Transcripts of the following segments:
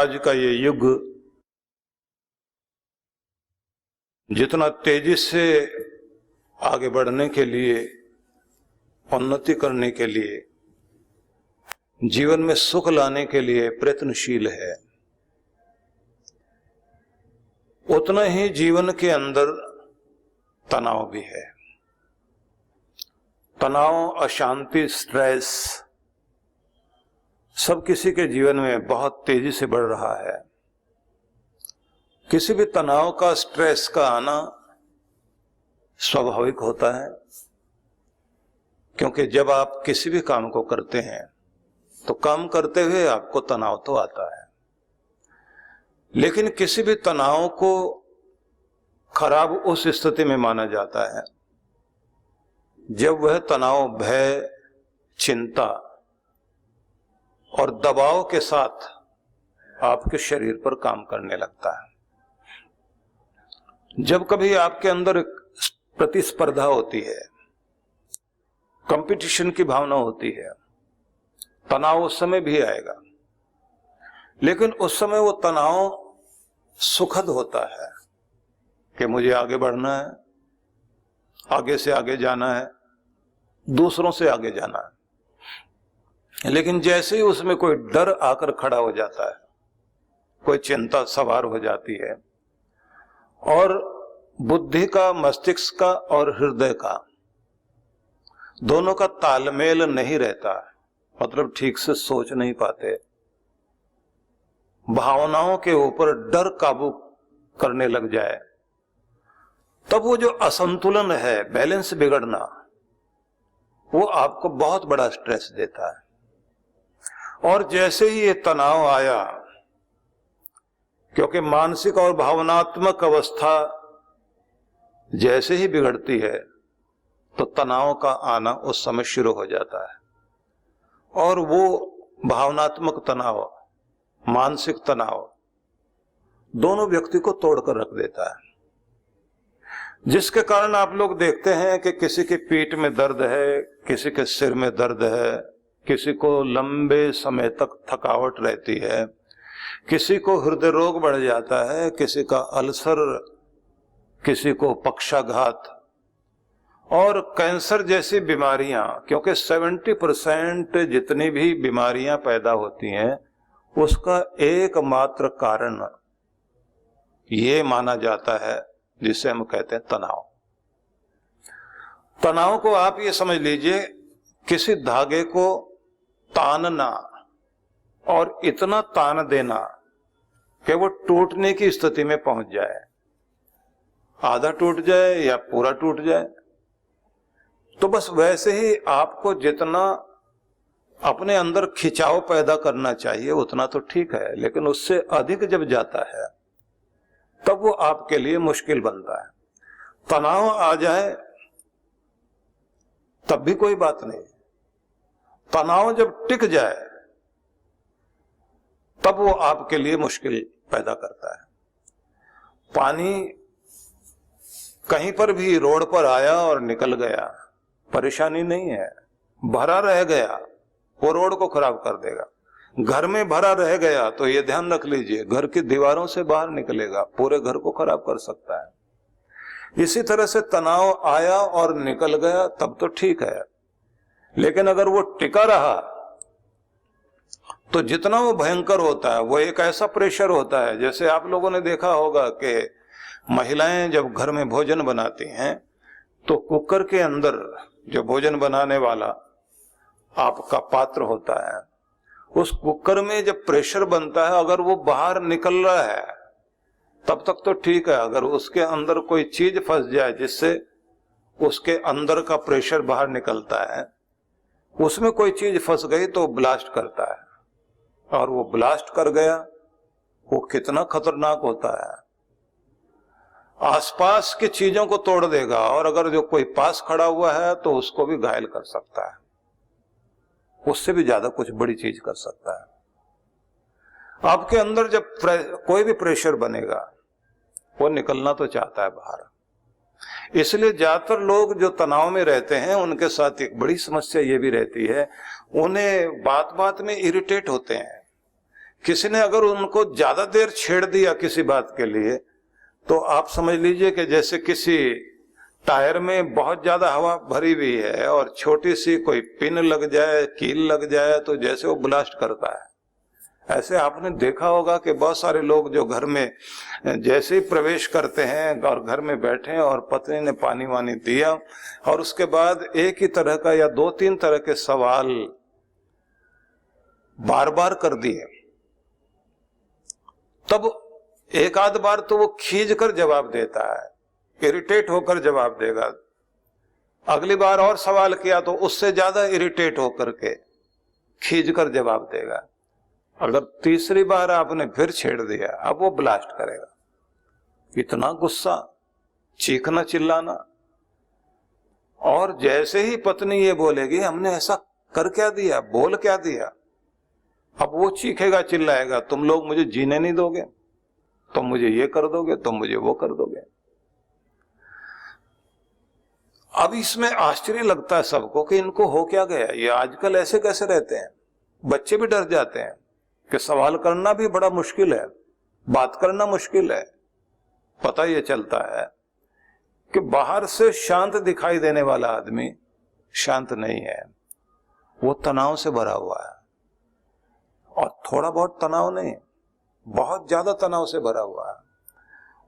आज का ये युग जितना तेजी से आगे बढ़ने के लिए, उन्नति करने के लिए, जीवन में सुख लाने के लिए प्रयत्नशील है, उतना ही जीवन के अंदर तनाव भी है। तनाव, अशांति, स्ट्रेस सब किसी के जीवन में बहुत तेजी से बढ़ रहा है। किसी भी तनाव का, स्ट्रेस का आना स्वाभाविक होता है, क्योंकि जब आप किसी भी काम को करते हैं तो काम करते हुए आपको तनाव तो आता है, लेकिन किसी भी तनाव को खराब उस स्थिति में माना जाता है जब वह तनाव भय, चिंता और दबाव के साथ आपके शरीर पर काम करने लगता है। जब कभी आपके अंदर प्रतिस्पर्धा होती है, कंपटीशन की भावना होती है, तनाव उस समय भी आएगा, लेकिन उस समय वो तनाव सुखद होता है कि मुझे आगे बढ़ना है, आगे से आगे जाना है, दूसरों से आगे जाना है। लेकिन जैसे ही उसमें कोई डर आकर खड़ा हो जाता है, कोई चिंता सवार हो जाती है और बुद्धि का, मस्तिष्क का और हृदय का दोनों का तालमेल नहीं रहता, मतलब ठीक से सोच नहीं पाते, भावनाओं के ऊपर डर काबू करने लग जाए, तब वो जो असंतुलन है, बैलेंस बिगड़ना, वो आपको बहुत बड़ा स्ट्रेस देता है। और जैसे ही ये तनाव आया, क्योंकि मानसिक और भावनात्मक अवस्था जैसे ही बिगड़ती है तो तनाव का आना उस समय शुरू हो जाता है, और वो भावनात्मक तनाव, मानसिक तनाव दोनों व्यक्ति को तोड़कर रख देता है, जिसके कारण आप लोग देखते हैं कि किसी की पीठ में दर्द है, किसी के सिर में दर्द है, किसी को लंबे समय तक थकावट रहती है, किसी को हृदय रोग बढ़ जाता है, किसी का अल्सर, किसी को पक्षाघात और कैंसर जैसी बीमारियां। क्योंकि 70% जितनी भी बीमारियां पैदा होती हैं उसका एकमात्र कारण ये माना जाता है जिसे हम कहते हैं तनाव। तनाव को आप ये समझ लीजिए, किसी धागे को तानना और इतना तान देना कि वो टूटने की स्थिति में पहुंच जाए, आधा टूट जाए या पूरा टूट जाए। तो बस वैसे ही आपको जितना अपने अंदर खिंचाव पैदा करना चाहिए उतना तो ठीक है, लेकिन उससे अधिक जब जाता है तब वो आपके लिए मुश्किल बनता है। तनाव आ जाए तब भी कोई बात नहीं, तनाव जब टिक जाए तब वो आपके लिए मुश्किल पैदा करता है। पानी कहीं पर भी रोड पर आया और निकल गया, परेशानी नहीं है, भरा रह गया वो रोड को खराब कर देगा। घर में भरा रह गया तो ये ध्यान रख लीजिए, घर की दीवारों से बाहर निकलेगा, पूरे घर को खराब कर सकता है। इसी तरह से तनाव आया और निकल गया तब तो ठीक है, लेकिन अगर वो टिका रहा तो जितना वो भयंकर होता है, वो एक ऐसा प्रेशर होता है। जैसे आप लोगों ने देखा होगा कि महिलाएं जब घर में भोजन बनाती हैं तो कुकर के अंदर जो भोजन बनाने वाला आपका पात्र होता है, उस कुकर में जब प्रेशर बनता है, अगर वो बाहर निकल रहा है तब तक तो ठीक है। अगर उसके अंदर कोई चीज फंस जाए जिससे उसके अंदर का प्रेशर बाहर निकलता है, उसमें कोई चीज फंस गई तो ब्लास्ट करता है, और वो ब्लास्ट कर गया, वो कितना खतरनाक होता है। आसपास की चीजों को तोड़ देगा, और अगर जो कोई पास खड़ा हुआ है तो उसको भी घायल कर सकता है, उससे भी ज्यादा कुछ बड़ी चीज कर सकता है। आपके अंदर जब कोई भी प्रेशर बनेगा वो निकलना तो चाहता है बाहर। इसलिए ज्यादातर लोग जो तनाव में रहते हैं उनके साथ एक बड़ी समस्या ये भी रहती है, उन्हें बात बात में इरिटेट होते हैं किसी ने अगर उनको ज्यादा देर छेड़ दिया किसी बात के लिए, तो आप समझ लीजिए कि जैसे किसी टायर में बहुत ज्यादा हवा भरी हुई है और छोटी सी कोई पिन लग जाए, कील लग जाए, तो जैसे वो ब्लास्ट करता है। ऐसे आपने देखा होगा कि बहुत सारे लोग जो घर में जैसे ही प्रवेश करते हैं और घर में बैठे हैं और पत्नी ने पानी वानी दिया और उसके बाद एक ही तरह का या 2-3 तरह के सवाल बार बार कर दिए, तब एक आध बार तो वो खींच कर जवाब देता है, इरिटेट होकर जवाब देगा। अगली बार और सवाल किया तो उससे ज्यादा इरिटेट होकर के खींच कर जवाब देगा। अगर तीसरी बार आपने फिर छेड़ दिया, अब वो ब्लास्ट करेगा। इतना गुस्सा, चीखना चिल्लाना। और जैसे ही पत्नी ये बोलेगी हमने ऐसा कर क्या दिया, बोल क्या दिया, अब वो चीखेगा चिल्लाएगा, तुम लोग मुझे जीने नहीं दोगे, तुम मुझे ये कर दोगे, तुम मुझे वो कर दोगे। अब इसमें आश्चर्य लगता है सबको कि इनको हो क्या गया, ये आजकल ऐसे कैसे रहते हैं। बच्चे भी डर जाते हैं कि सवाल करना भी बड़ा मुश्किल है, बात करना मुश्किल है। पता ये चलता है कि बाहर से शांत दिखाई देने वाला आदमी शांत नहीं है, वो तनाव से भरा हुआ है। और थोड़ा बहुत तनाव नहीं, बहुत ज्यादा तनाव से भरा हुआ है।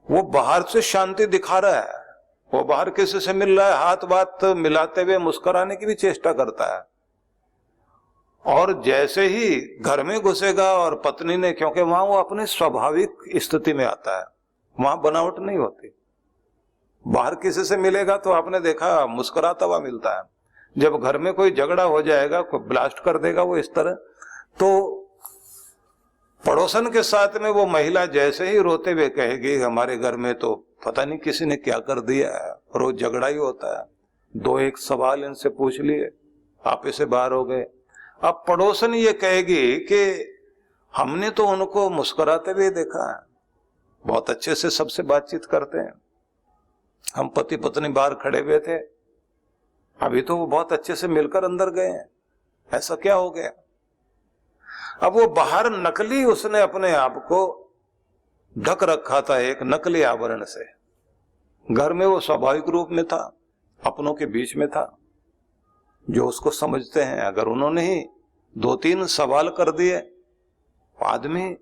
वो बाहर से शांति दिखा रहा है, वो बाहर किसी से मिल रहा है, हाथ बात मिलाते हुए मुस्कुराने की भी चेष्टा करता है, और जैसे ही घर में घुसेगा और पत्नी ने, क्योंकि वहां वो अपने स्वाभाविक स्थिति में आता है, वहां बनावट नहीं होती। बाहर किसी से मिलेगा तो आपने देखा मुस्कुराता हुआ मिलता है। जब घर में कोई झगड़ा हो जाएगा, कोई ब्लास्ट कर देगा वो इस तरह, तो पड़ोसन के साथ में वो महिला जैसे ही रोते हुए कहेगी हमारे घर में तो पता नहीं किसी ने क्या कर दिया है, रोज झगड़ा ही होता है, 2-1 सवाल इनसे पूछ लिए, आप इसे बाहर हो गए। अब पड़ोसन ये कहेगी कि हमने तो उनको मुस्कुराते हुए देखा है, बहुत अच्छे से सबसे बातचीत करते हैं, हम पति पत्नी बाहर खड़े हुए थे, अभी तो वो बहुत अच्छे से मिलकर अंदर गए हैं, ऐसा क्या हो गया। अब वो बाहर नकली, उसने अपने आप को ढक रखा था एक नकली आवरण से। घर में वो स्वाभाविक रूप में था, अपनों के बीच में था, जो उसको समझते हैं। अगर उन्होंने ही 2-3 सवाल कर दिए, आदमी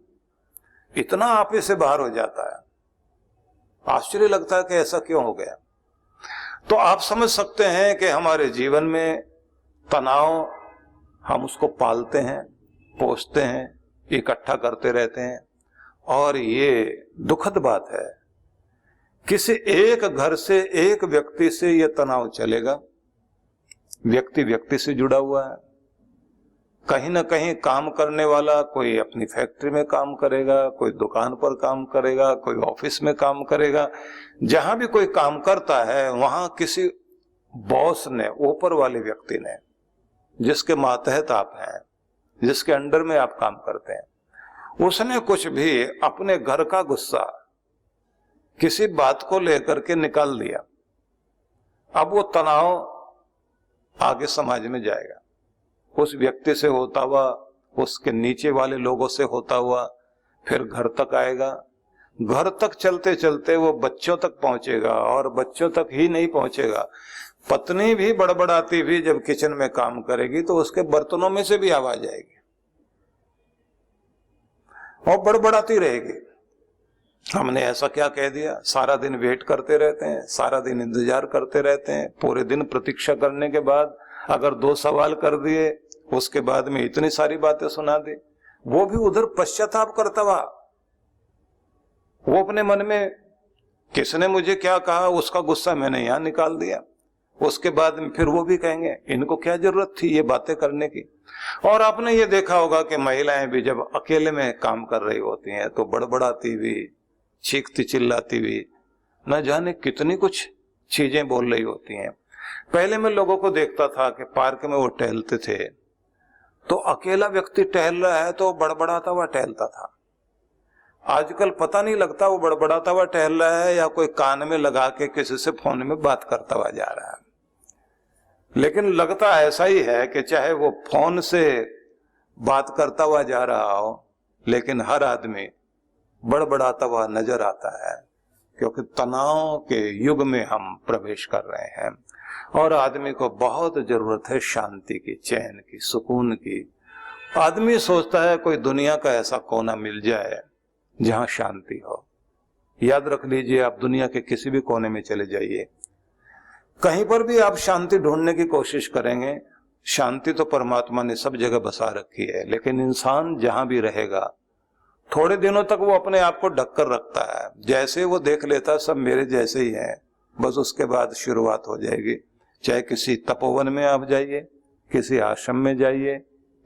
इतना आपे से बाहर हो जाता है। आश्चर्य लगता है कि ऐसा क्यों हो गया। तो आप समझ सकते हैं कि हमारे जीवन में तनाव, हम उसको पालते हैं, पोसते हैं, इकट्ठा करते रहते हैं। और ये दुखद बात है, किसी एक घर से, एक व्यक्ति से ये तनाव चलेगा। व्यक्ति व्यक्ति से जुड़ा हुआ है, कहीं ना कहीं काम करने वाला, कोई अपनी फैक्ट्री में काम करेगा, कोई दुकान पर काम करेगा, कोई ऑफिस में काम करेगा। जहां भी कोई काम करता है वहां किसी बॉस ने, ऊपर वाले व्यक्ति ने, जिसके मातहत आप हैं, जिसके अंडर में आप काम करते हैं, उसने कुछ भी अपने घर का गुस्सा किसी बात को लेकर के निकाल दिया। अब वो तनाव आगे समाज में जाएगा, उस व्यक्ति से होता हुआ, उसके नीचे वाले लोगों से होता हुआ, फिर घर तक आएगा। घर तक चलते चलते वो बच्चों तक पहुंचेगा, और बच्चों तक ही नहीं पहुंचेगा, पत्नी भी बड़बड़ाती भी जब किचन में काम करेगी तो उसके बर्तनों में से भी आवाज आएगी और बड़बड़ाती रहेगी, हमने ऐसा क्या कह दिया। सारा दिन वेट करते रहते हैं, सारा दिन इंतजार करते रहते हैं, पूरे दिन प्रतीक्षा करने के बाद अगर 2 सवाल कर दिए, उसके बाद में इतनी सारी बातें सुना दी। वो भी उधर पश्चाताप करता हुआ, वो अपने मन में किसने मुझे क्या कहा, उसका गुस्सा मैंने यहां निकाल दिया। उसके बाद में फिर वो भी कहेंगे इनको क्या जरूरत थी ये बातें करने की। और आपने ये देखा होगा कि महिलाएं भी जब अकेले में काम कर रही होती हैं तो बड़बड़ाती हुई, चीखती चिल्लाती हुई, न जाने कितनी कुछ चीजें बोल रही होती हैं। पहले मैं लोगों को देखता था कि पार्क में वो टहलते थे, तो अकेला व्यक्ति टहल रहा है तो बड़बड़ाता हुआ टहलता था। आजकल पता नहीं लगता वो बड़बड़ाता हुआ टहल रहा है या कोई कान में लगा के किसी से फोन में बात करता हुआ जा रहा है। लेकिन लगता ऐसा ही है कि चाहे वो फोन से बात करता हुआ जा रहा हो लेकिन हर आदमी बड़बड़ाता हुआ नजर आता है, क्योंकि तनाव के युग में हम प्रवेश कर रहे हैं और आदमी को बहुत जरूरत है शांति की, चैन की, सुकून की। आदमी सोचता है कोई दुनिया का ऐसा कोना मिल जाए जहां शांति हो। याद रख लीजिए, आप दुनिया के किसी भी कोने में चले जाइए, कहीं पर भी आप शांति ढूंढने की कोशिश करेंगे, शांति तो परमात्मा ने सब जगह बसा रखी है, लेकिन इंसान जहां भी रहेगा थोड़े दिनों तक वो अपने आप को ढक कर रखता है। जैसे वो देख लेता सब मेरे जैसे ही हैं, बस उसके बाद शुरुआत हो जाएगी। चाहे किसी तपोवन में आप जाइए, किसी आश्रम में जाइए,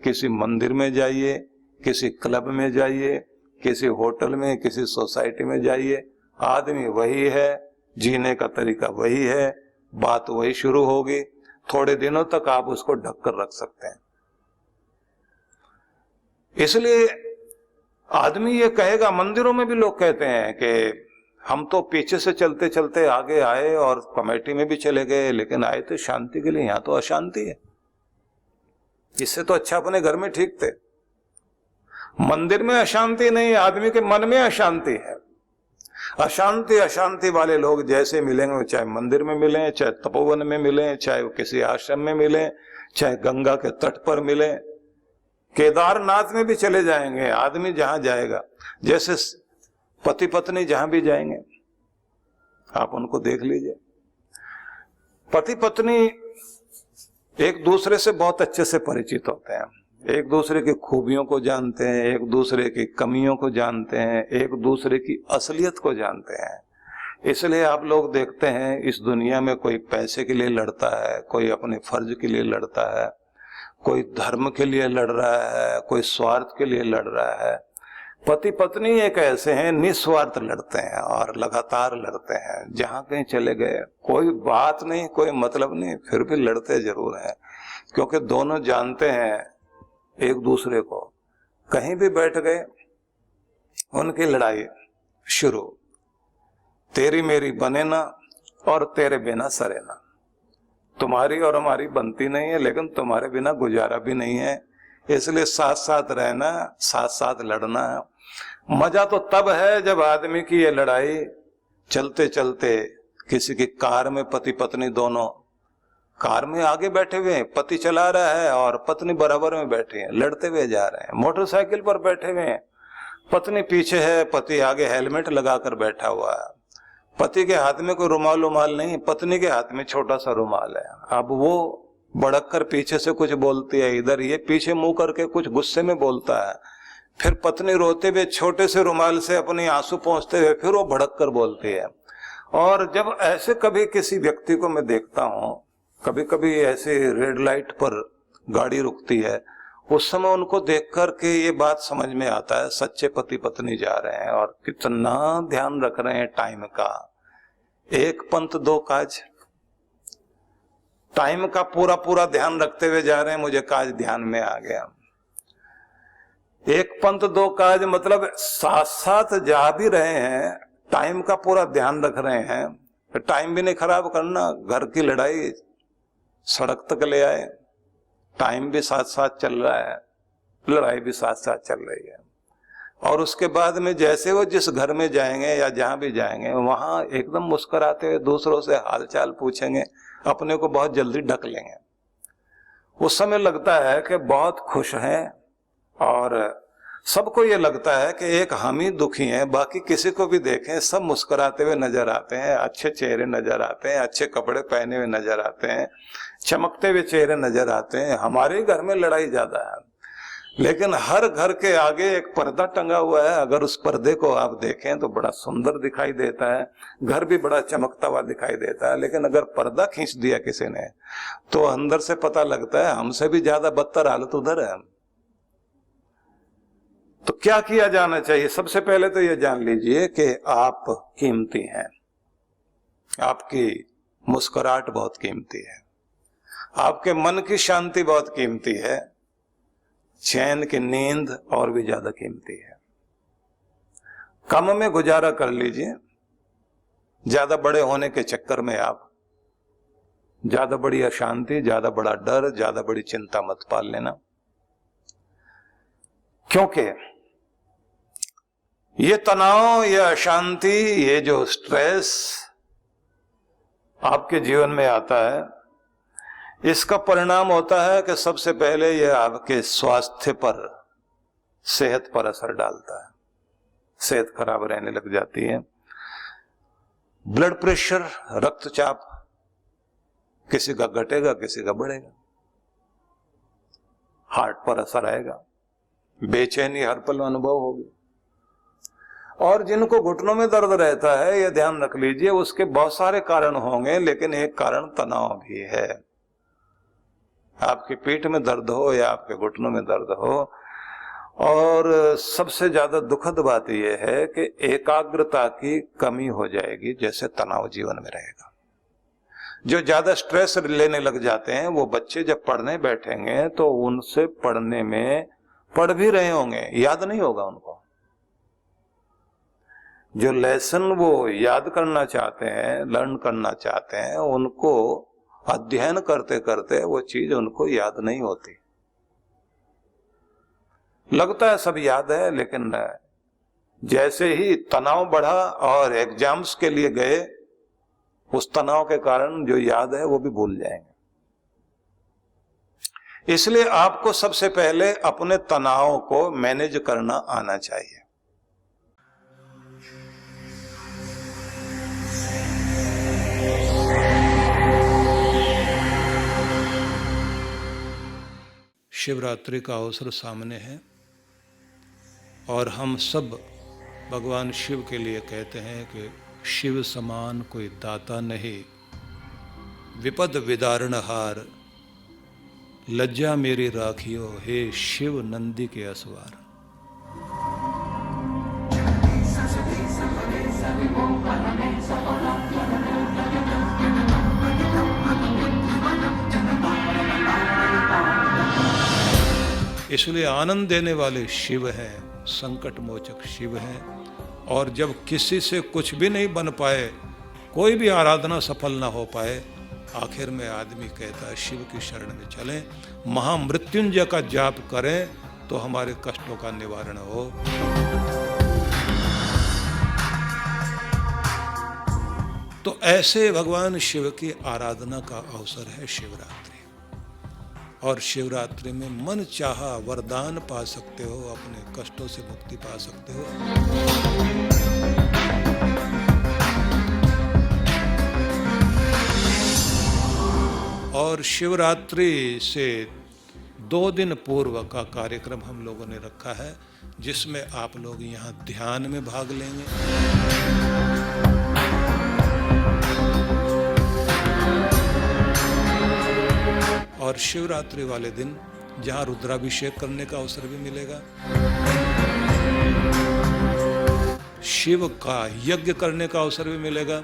किसी मंदिर में जाइए, किसी क्लब में जाइए, किसी होटल में, किसी सोसाइटी में जाइए, आदमी वही है, जीने का तरीका वही है, बात वही शुरू होगी। थोड़े दिनों तक आप उसको ढक कर रख सकते हैं। इसलिए आदमी ये कहेगा, मंदिरों में भी लोग कहते हैं कि हम तो पीछे से चलते चलते आगे आए और कमेटी में भी चले गए, लेकिन आए तो शांति के लिए, यहां तो अशांति है। इससे तो अच्छा अपने घर में ठीक थे। मंदिर में अशांति नहीं, आदमी के मन में अशांति है। अशांति अशांति वाले लोग जैसे मिलेंगे, चाहे मंदिर में मिलें, चाहे तपोवन में मिलें, चाहे वो किसी आश्रम में मिलें, चाहे गंगा के तट पर मिलें, केदारनाथ में भी चले जाएंगे, आदमी जहां जाएगा, जैसे पति पत्नी जहां भी जाएंगे आप उनको देख लीजिए, पति पत्नी एक दूसरे से बहुत अच्छे से परिचित होते हैं, एक दूसरे की खूबियों को जानते हैं, एक दूसरे की कमियों को जानते हैं, एक दूसरे की असलियत को जानते हैं। इसलिए आप लोग देखते हैं इस दुनिया में कोई पैसे के लिए लड़ता है, कोई अपने फर्ज के लिए लड़ता है, कोई धर्म के लिए लड़ रहा है, कोई स्वार्थ के लिए लड़ रहा है। पति पत्नी एक ऐसे हैं, निस्वार्थ लड़ते हैं और लगातार लड़ते हैं। जहां कहीं चले गए, कोई बात नहीं, कोई मतलब नहीं, फिर भी लड़ते जरूर हैं, क्योंकि दोनों जानते हैं एक दूसरे को। कहीं भी बैठ गए उनकी लड़ाई शुरू, तेरी मेरी बने ना और तेरे बिना सरे ना। तुम्हारी और हमारी बनती नहीं है, लेकिन तुम्हारे बिना गुजारा भी नहीं है, इसलिए साथ साथ रहना, साथ साथ लड़ना है। मजा तो तब है जब आदमी की ये लड़ाई चलते चलते, किसी की कार में पति पत्नी दोनों कार में आगे बैठे हुए हैं, पति चला रहा है और पत्नी बराबर में बैठी है, लड़ते हुए जा रहे हैं। मोटरसाइकिल पर बैठे हुए हैं, पत्नी पीछे है, पति आगे हेलमेट लगाकर बैठा हुआ है, पति के हाथ में कोई रुमाल उमाल नहीं, पत्नी के हाथ में छोटा सा रुमाल है। अब वो भड़क कर पीछे से कुछ बोलती है, इधर ये पीछे मुंह करके कुछ गुस्से में बोलता है, फिर पत्नी रोते हुए छोटे से रुमाल से अपनी आंसू पोंछते हुए फिर वो भड़क कर बोलती है। और जब ऐसे कभी किसी व्यक्ति को मैं देखता हूं, कभी कभी ऐसे रेड लाइट पर गाड़ी रुकती है, उस समय उनको देख कर के ये बात समझ में आता है, सच्चे पति पत्नी जा रहे हैं और कितना ध्यान रख रहे हैं टाइम का। एक पंथ दो काज, टाइम का पूरा पूरा ध्यान रखते हुए जा रहे हैं। मुझे काज ध्यान में आ गया। एक पंथ दो काज मतलब साथ साथ जा भी रहे हैं, टाइम का पूरा ध्यान रख रहे हैं, टाइम भी नहीं खराब करना। घर की लड़ाई सड़क तक ले आए, टाइम भी साथ साथ चल रहा है, लड़ाई भी साथ साथ चल रही है। और उसके बाद में जैसे वो जिस घर में जाएंगे या जहां भी जाएंगे, वहां एकदम मुस्कुराते हुए दूसरों से हालचाल पूछेंगे, अपने को बहुत जल्दी ढक लेंगे। उस समय लगता है कि बहुत खुश हैं और सबको ये लगता है कि एक हम ही दुखी हैं, बाकी किसी को भी देखें सब मुस्कुराते हुए नजर आते हैं, अच्छे चेहरे नजर आते हैं, अच्छे कपड़े पहने हुए नजर आते हैं, चमकते हुए चेहरे नजर आते हैं। हमारे घर में लड़ाई ज्यादा है, लेकिन हर घर के आगे एक पर्दा टंगा हुआ है। अगर उस पर्दे को आप देखें तो बड़ा सुंदर दिखाई देता है, घर भी बड़ा चमकता हुआ दिखाई देता है। लेकिन अगर पर्दा खींच दिया किसी ने तो अंदर से पता लगता है हमसे भी ज्यादा बदतर हालत उधर है। तो क्या किया जाना चाहिए? सबसे पहले तो यह जान लीजिए कि आप कीमती हैं, आपकी मुस्कुराहट बहुत कीमती है, आपके मन की शांति बहुत कीमती है, चैन की नींद और भी ज्यादा कीमती है। कम में गुजारा कर लीजिए, ज्यादा बड़े होने के चक्कर में आप ज्यादा बड़ी अशांति, ज्यादा बड़ा डर, ज्यादा बड़ी चिंता मत पाल लेना। क्योंकि ये तनाव, ये अशांति, ये जो स्ट्रेस आपके जीवन में आता है, इसका परिणाम होता है कि सबसे पहले ये आपके स्वास्थ्य पर, सेहत पर असर डालता है। सेहत खराब रहने लग जाती है। ब्लड प्रेशर, रक्तचाप किसी का घटेगा, किसी का बढ़ेगा। हार्ट पर असर आएगा, बेचैनी हर पल अनुभव होगी। और जिनको घुटनों में दर्द रहता है, यह ध्यान रख लीजिए, उसके बहुत सारे कारण होंगे, लेकिन एक कारण तनाव भी है। आपकी पीठ में दर्द हो या आपके घुटनों में दर्द हो, और सबसे ज्यादा दुखद बात यह है कि एकाग्रता की कमी हो जाएगी, जैसे तनाव जीवन में रहेगा। जो ज्यादा स्ट्रेस लेने लग जाते हैं, वो बच्चे जब पढ़ने बैठेंगे तो उनसे पढ़ने में, पढ़ भी रहे होंगे, याद नहीं होगा उनको। जो लेसन वो याद करना चाहते हैं, लर्न करना चाहते हैं, उनको अध्ययन करते करते वो चीज उनको याद नहीं होती। लगता है सब याद है, लेकिन जैसे ही तनाव बढ़ा और एग्जाम्स के लिए गए, उस तनाव के कारण जो याद है वो भी भूल जाएंगे। इसलिए आपको सबसे पहले अपने तनाव को मैनेज करना आना चाहिए। शिवरात्रि का अवसर सामने है और हम सब भगवान शिव के लिए कहते हैं कि शिव समान कोई दाता नहीं, विपद विदारणहार, लज्जा मेरी राखियो, हे शिव नंदी के असवार। इसलिए आनंद देने वाले शिव हैं, संकट मोचक शिव हैं। और जब किसी से कुछ भी नहीं बन पाए, कोई भी आराधना सफल ना हो पाए, आखिर में आदमी कहता है शिव की शरण में चलें, महामृत्युंजय का जाप करें तो हमारे कष्टों का निवारण हो। तो ऐसे भगवान शिव की आराधना का अवसर है शिवरात्रि। और शिवरात्रि में मन चाहा वरदान पा सकते हो, अपने कष्टों से मुक्ति पा सकते हो। और शिवरात्रि से 2 दिन पूर्व का कार्यक्रम हम लोगों ने रखा है, जिसमें आप लोग यहाँ ध्यान में भाग लेंगे। और शिवरात्रि वाले दिन जहाँ रुद्राभिषेक करने का अवसर भी मिलेगा, शिव का यज्ञ करने का अवसर भी मिलेगा,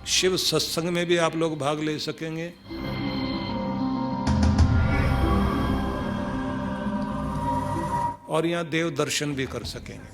शिव सत्संग में भी आप लोग भाग ले सकेंगे। और यहाँ देव दर्शन भी कर सकेंगे।